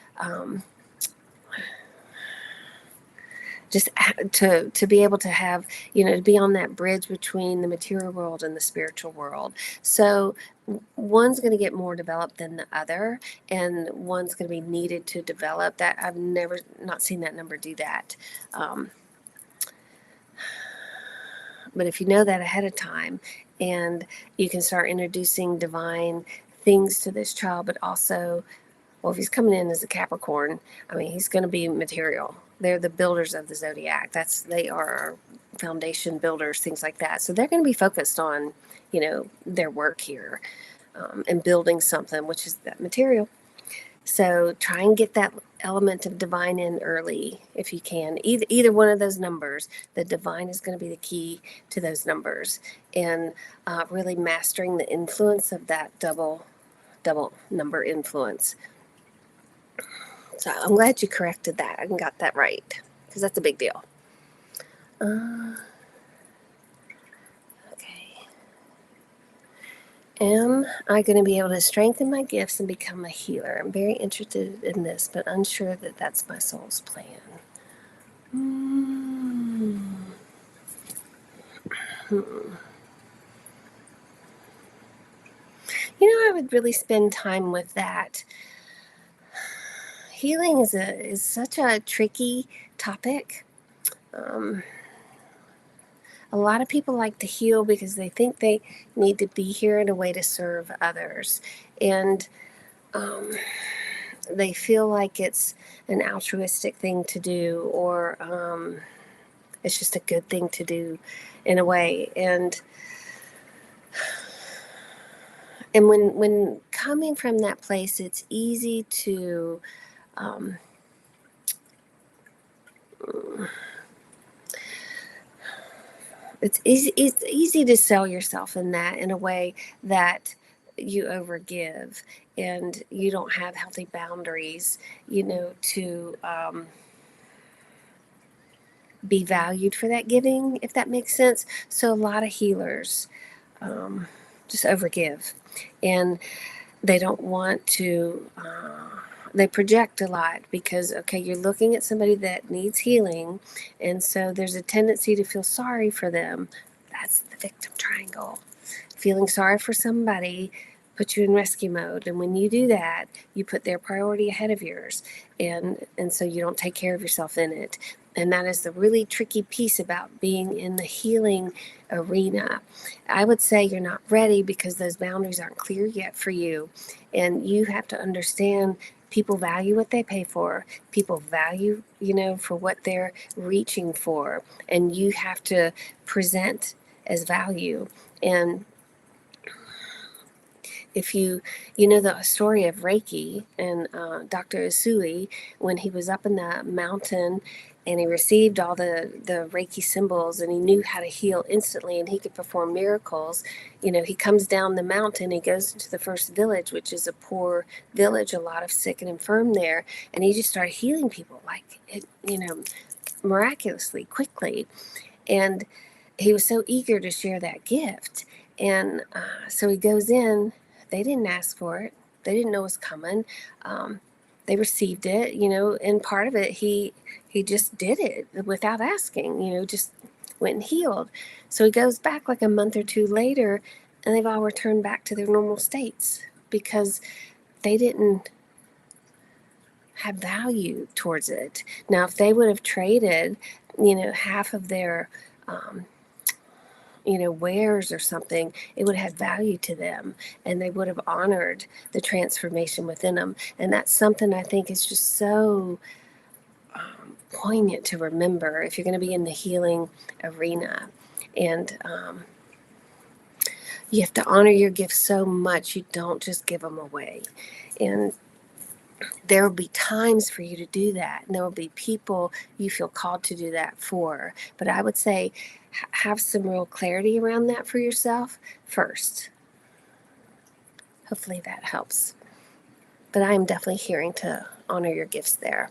just to be able to have, to be on that bridge between the material world and the spiritual world. So one's going to get more developed than the other, and one's going to be needed to develop. That I've never not seen that number do that. But if you know that ahead of time, and you can start introducing divine things to this child, but also, well, if he's coming in as a Capricorn, I mean, he's going to be material. They're the builders of the zodiac. They are foundation builders, things like that. So they're going to be focused on, their work here, and building something, which is that material. So try and get that element of divine in early if you can. Either one of those numbers, the divine is going to be the key to those numbers, and really mastering the influence of that double number influence. So I'm glad you corrected that and got that right, because that's a big deal. Okay. Am I going to be able to strengthen my gifts and become a healer? I'm very interested in this, but unsure that that's my soul's plan. I would really spend time with that. Healing is such a tricky topic. A lot of people like to heal because they think they need to be here in a way to serve others. And they feel like it's an altruistic thing to do, or it's just a good thing to do in a way. And when coming from that place, it's easy to it's easy to sell yourself in a way that you overgive, and you don't have healthy boundaries, to be valued for that giving, if that makes sense. So a lot of healers just overgive, and they don't want to they project a lot because, okay, you're looking at somebody that needs healing, and so there's a tendency to feel sorry for them. That's the victim triangle. Feeling sorry for somebody puts you in rescue mode, and when you do that, you put their priority ahead of yours, and so you don't take care of yourself in it. And that is the really tricky piece about being in the healing arena. I would say you're not ready because those boundaries aren't clear yet for you, and you have to understand people value what they pay for. People value, for what they're reaching for, and you have to present as value. And if you know the story of Reiki and Dr. Usui, when he was up in the mountain and he received all the Reiki symbols and he knew how to heal instantly and he could perform miracles. He comes down the mountain, he goes into the first village, which is a poor village, a lot of sick and infirm there, and he just started healing people like it, miraculously quickly. And he was so eager to share that gift. And so he goes in. They didn't ask for it. They didn't know it was coming. They received it, and part of it, he just did it without asking, just went and healed. So he goes back like a month or two later, and they've all returned back to their normal states because they didn't have value towards it. Now, if they would have traded, half of their wares or something, it would have value to them and they would have honored the transformation within them. And that's something I think is just so poignant to remember if you're going to be in the healing arena. And you have to honor your gifts so much you don't just give them away. And there will be times for you to do that, and there will be people you feel called to do that for. But I would say have some real clarity around that for yourself first. Hopefully that helps. But I am definitely hearing to honor your gifts there.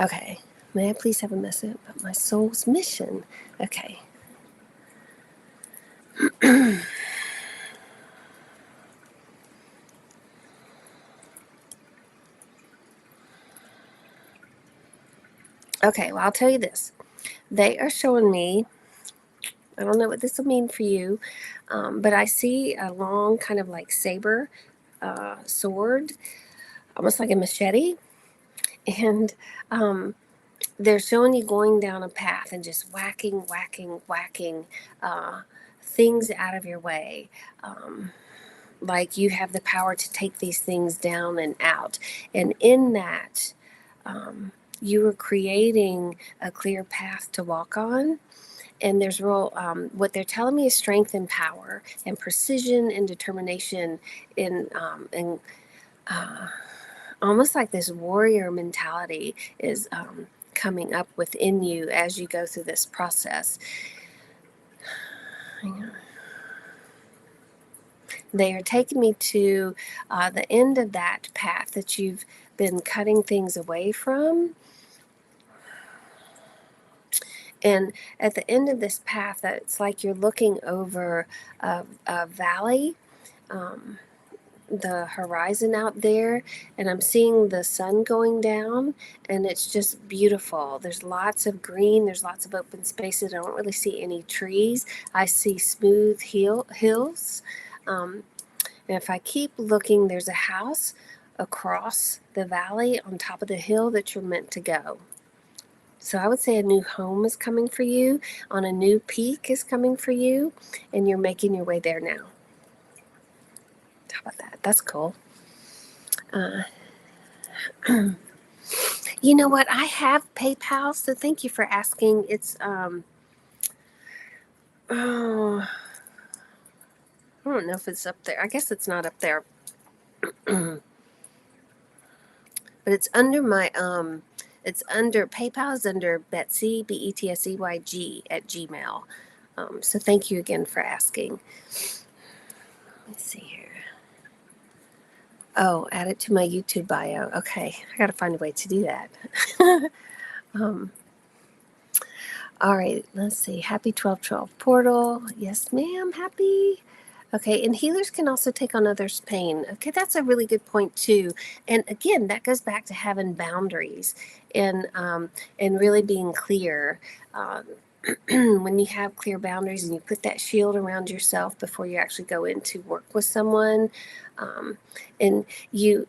Okay. May I please have a message about my soul's mission? Okay. Okay, well, I'll tell you this. They are showing me, I don't know what this will mean for you, but I see a long kind of like saber sword, almost like a machete. And they're showing you going down a path and just whacking things out of your way. Like you have the power to take these things down and out. And in that, you are creating a clear path to walk on. And there's real, what they're telling me is strength and power and precision and determination in almost like this warrior mentality is coming up within you as you go through this process. They are taking me to the end of that path that you've been cutting things away from. And at the end of this path, it's like you're looking over a valley. The horizon out there, and I'm seeing the sun going down, and it's just beautiful. There's lots of green, there's lots of open spaces. I don't really see any trees. I see smooth hills. And if I keep looking, there's a house across the valley on top of the hill that you're meant to go. So I would say a new home is coming for you, on a new peak is coming for you, and you're making your way there now. How about that? That's cool. You know what? I have PayPal, so thank you for asking. It's oh, I don't know if it's up there. I guess it's not up there. But it's under my it's under PayPal is under Betsy BETSEYG at Gmail. So thank you again for asking. Let's see here. Oh, add it to my YouTube bio. Okay, I got to find a way to do that. All right, let's see. Happy 12/12 portal. Yes, ma'am. Happy. Okay, and healers can also take on others' pain. Okay, that's a really good point too. And again, that goes back to having boundaries and really being clear. Um, when you have clear boundaries and you put that shield around yourself before you actually go in to work with someone, um, and you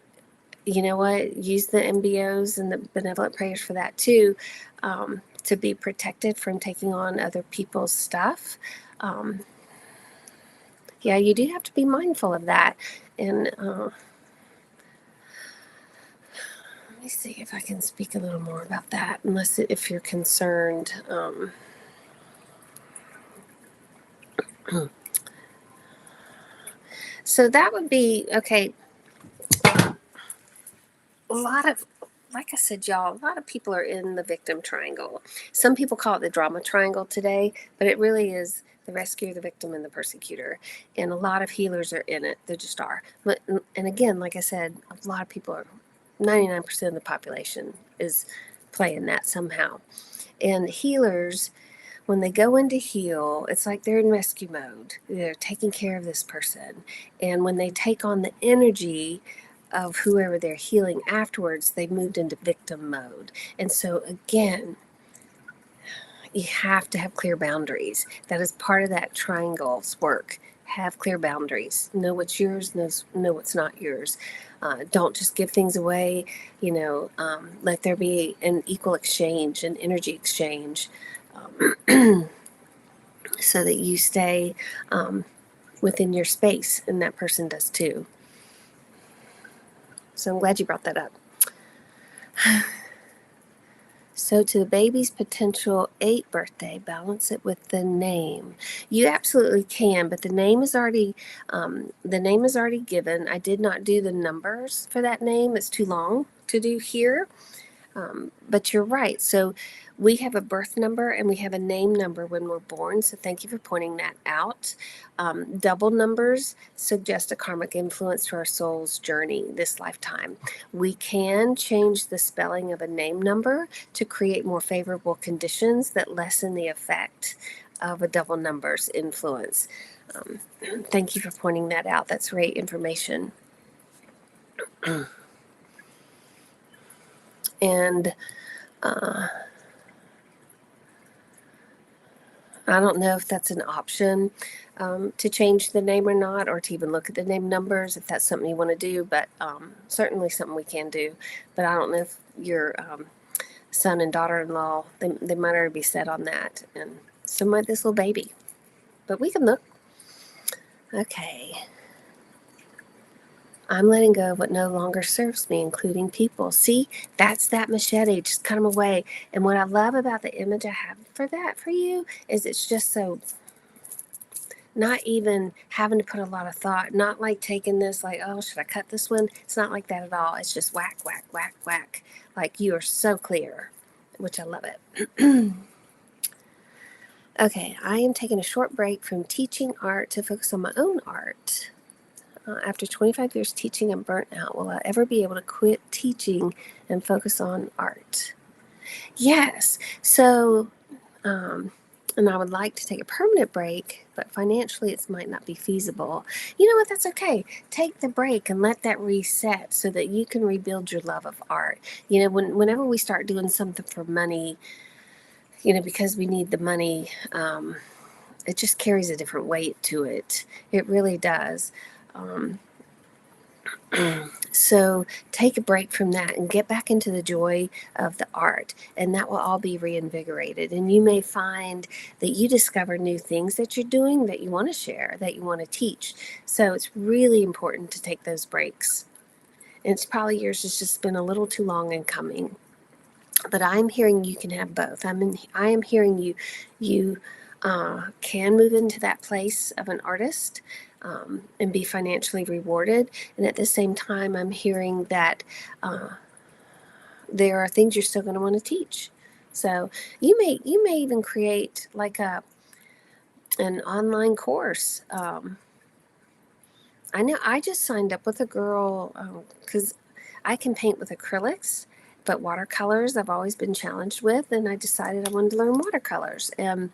know what, use the MBOs and the benevolent prayers for that too, to be protected from taking on other people's stuff. Um, yeah, you do have to be mindful of that. And let me see if I can speak a little more about that, unless if you're concerned. So that would be okay. A lot of, like I said, y'all, a lot of people are in the victim triangle. Some people call it the drama triangle today, but it really is the rescuer, the victim, and the persecutor. And a lot of healers are in it. They just are. But, and again, like I said, a lot of people are, 99% of the population is playing that somehow. And healers, when they go in to heal, it's like they're in rescue mode. They're taking care of this person. And when they take on the energy of whoever they're healing afterwards, they've moved into victim mode. And so, again, you have to have clear boundaries. That is part of that triangle's work. Have clear boundaries. Know what's yours, know what's not yours. Don't just give things away. Let there be an equal exchange, an energy exchange. So that you stay within your space, and that person does too. So I'm glad you brought that up. So to the baby's potential 8th birthday, balance it with the name. You absolutely can, but the name is already given. I did not do the numbers for that name. It's too long to do here. But you're right. So we have a birth number and we have a name number when we're born. So thank you for pointing that out. Double numbers suggest a karmic influence to our soul's journey this lifetime. We can change the spelling of a name number to create more favorable conditions that lessen the effect of a double number's influence. Thank you for pointing that out. That's great information. And I don't know if that's an option to change the name or not, or to even look at the name numbers if that's something you want to do, but certainly something we can do. But I don't know if your son and daughter-in-law, they might already be set on that, and so might this little baby. But we can look. Okay. I'm letting go of what no longer serves me, including people. See, that's that machete. Just cut them away. And what I love about the image I have for that for you is it's just so not even having to put a lot of thought, not like taking this like, oh, should I cut this one? It's not like that at all. It's just whack, whack, whack, whack. Like you are so clear, which I love it. Okay, I am taking a short break from teaching art to focus on my own art. After 25 years teaching, I'm burnt out. Will I ever be able to quit teaching and focus on art? Yes. So, and I would like to take a permanent break, but financially it might not be feasible. You know what? That's okay. Take the break and let that reset so that you can rebuild your love of art. Whenever we start doing something for money, because we need the money, it just carries a different weight to it. It really does. So take a break from that and get back into the joy of the art, and that will all be reinvigorated. And you may find that you discover new things that you're doing that you want to share, that you want to teach. So it's really important to take those breaks. And it's probably yours has just been a little too long in coming. But I'm hearing you can have both. I am hearing you can move into that place of an artist and be financially rewarded. And at the same time, I'm hearing that there are things you're still going to want to teach. So you may even create like an online course. I know I just signed up with a girl because I can paint with acrylics, but watercolors I've always been challenged with, and I decided I wanted to learn watercolors. And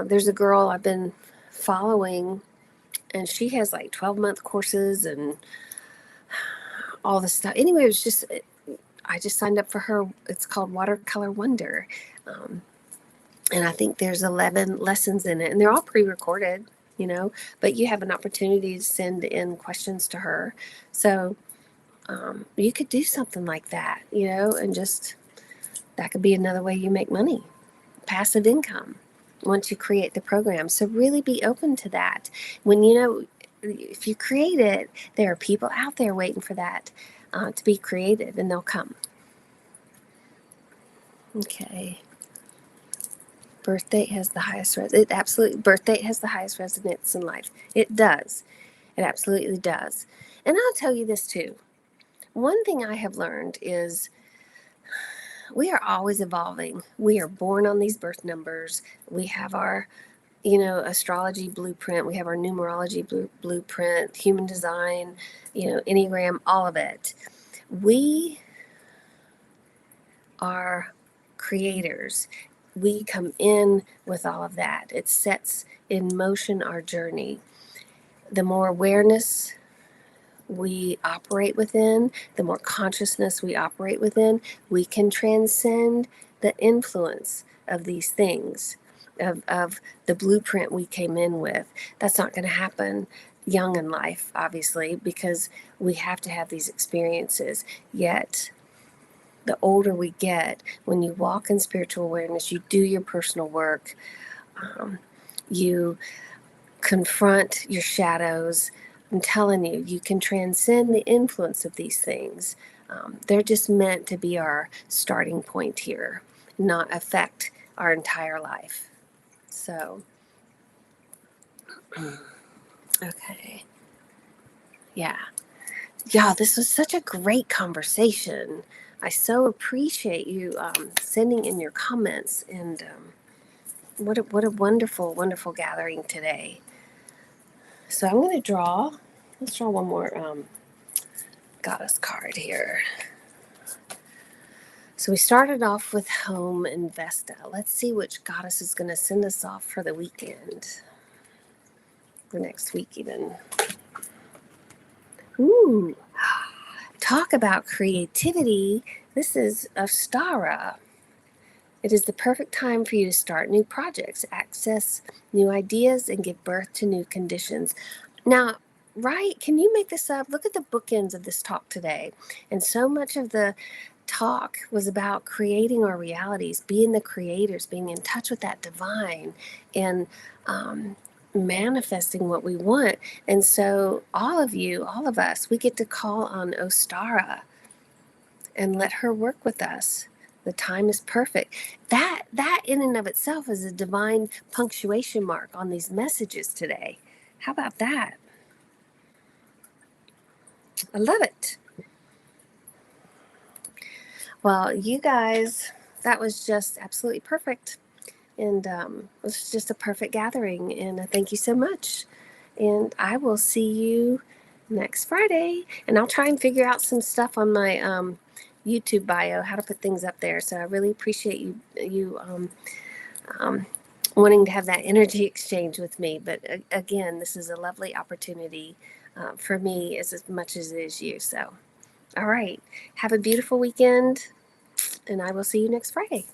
there's a girl I've been following And she has like 12-month courses and all this stuff. Anyway, it was just, I just signed up for her. It's called Watercolor Wonder. Um, and I think there's 11 lessons in it, and they're all pre-recorded, but you have an opportunity to send in questions to her. So you could do something like that, and just, that could be another way you make money, passive income, once you create the program. So really be open to that. When, if you create it, there are people out there waiting for that to be created, and they'll come. Okay. Birth date has the highest birth date has the highest resonance in life. It does. It absolutely does. And I'll tell you this too. One thing I have learned is we are always evolving. We are born on these birth numbers. We have our, astrology blueprint. We have our numerology blueprint, human design, Enneagram, all of it. We are creators. We come in with all of that. It sets in motion our journey. The more awareness we operate within, the more consciousness we operate within, we can transcend the influence of these things, of the blueprint we came in with. That's not going to happen young in life, obviously, because we have to have these experiences. Yet, the older we get, when you walk in spiritual awareness, you do your personal work, you confront your shadows. I'm telling you, you can transcend the influence of these things. They're just meant to be our starting point here, not affect our entire life. So, okay. Yeah. Yeah, this was such a great conversation. I so appreciate you sending in your comments, and what a wonderful, wonderful gathering today. So I'm going to draw. Let's draw one more goddess card here. So we started off with Home and Vesta. Let's see which goddess is going to send us off for the weekend. The next week even. Ooh. Talk about creativity. This is Ostara. It is the perfect time for you to start new projects, access new ideas, and give birth to new conditions. Now, right? Can you make this up? Look at the bookends of this talk today. And so much of the talk was about creating our realities, being the creators, being in touch with that divine, and manifesting what we want. And so all of us, we get to call on Ostara and let her work with us. The time is perfect. That in and of itself is a divine punctuation mark on these messages today. How about that? I love it. Well, you guys, that was just absolutely perfect. And it was just a perfect gathering. And thank you so much. And I will see you next Friday. And I'll try and figure out some stuff on my YouTube bio, how to put things up there. So I really appreciate you wanting to have that energy exchange with me. But again, this is a lovely opportunity for me as much as it is you. So, all right. Have a beautiful weekend, and I will see you next Friday.